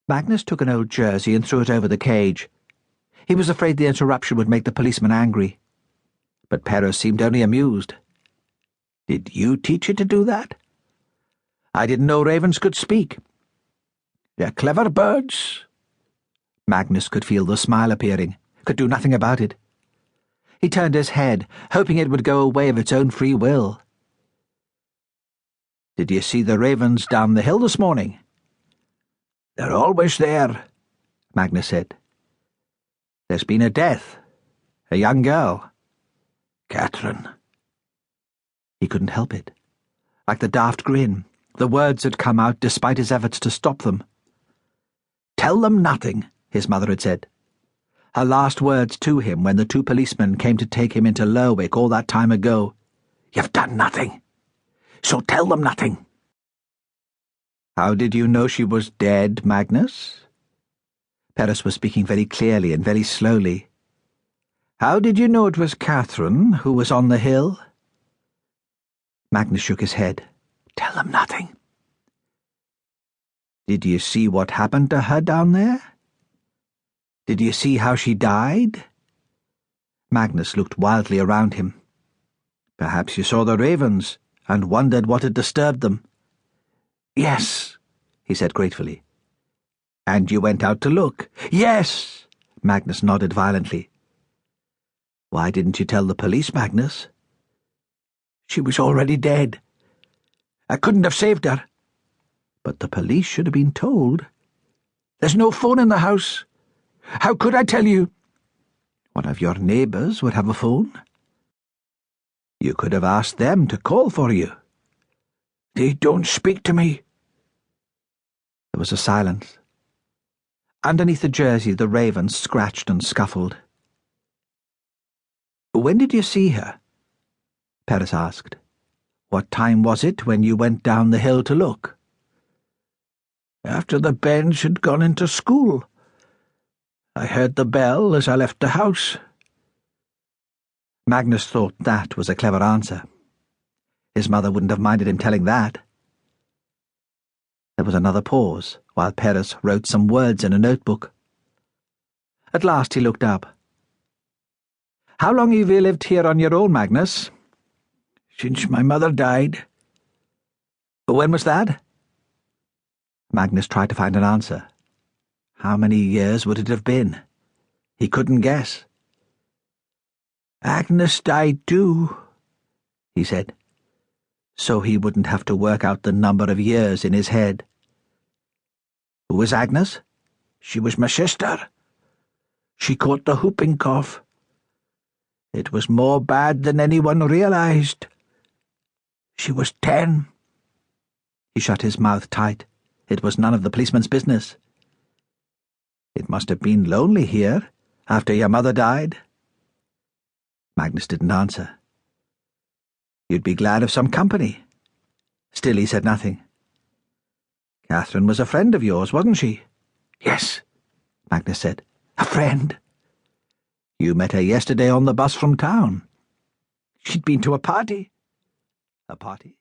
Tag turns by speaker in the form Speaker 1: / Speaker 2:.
Speaker 1: Magnus took an old jersey and threw it over the cage. He was afraid the interruption would make the policeman angry. But Perez seemed only amused. "Did you teach it to do that?" "I didn't know ravens could speak." "They're clever birds." Magnus could feel the smile appearing, could do nothing about it. He turned his head, hoping it would go away of its own free will. "Did you see the ravens down the hill this morning?" "They're always there," Magnus said. "There's been a death. A young girl. Catherine." He couldn't help it. Like the daft grin, the words had come out despite his efforts to stop them. "Tell them nothing," his mother had said. Her last words to him when the two policemen came to take him into Lerwick all that time ago. "You've done nothing. So tell them nothing." "How did you know she was dead, Magnus?" Perez was speaking very clearly and very slowly. "How did you know it was Catherine who was on the hill?" Magnus shook his head. "Tell them nothing." "Did you see what happened to her down there? Did you see how she died?" Magnus looked wildly around him. "Perhaps you saw the ravens and wondered what had disturbed them." "Yes," he said gratefully. "And you went out to look?" "Yes," Magnus nodded violently. "Why didn't you tell the police, Magnus?" "She was already dead. I couldn't have saved her." "But the police should have been told." "There's no phone in the house. How could I tell you?" "One of your neighbours would have a phone." "You could have asked them to call for you." "They don't speak to me." There was a silence. Underneath the jersey the ravens scratched and scuffled. "When did you see her?" Perez asked. "What time was it when you went down the hill to look?" "After the Bens had gone into school. I heard the bell as I left the house." Magnus thought that was a clever answer. His mother wouldn't have minded him telling that. There was another pause while Perez wrote some words in a notebook. At last he looked up. "How long have you lived here on your own, Magnus?" "Since my mother died." "When was that?" Magnus tried to find an answer. How many years would it have been? He couldn't guess. "Agnes died too," he said, so he wouldn't have to work out the number of years in his head. "Who was Agnes?" "She was my sister. She caught the whooping cough. It was more bad than anyone realized. She was 10. He shut his mouth tight. It was none of the policeman's business. "It must have been lonely here, after your mother died." Magnus didn't answer. "You'd be glad of some company." Still he said nothing. "Catherine was a friend of yours, wasn't she?" "Yes," Magnus said. "A friend." "You met her yesterday on the bus from town." "She'd been to a party." "A party?"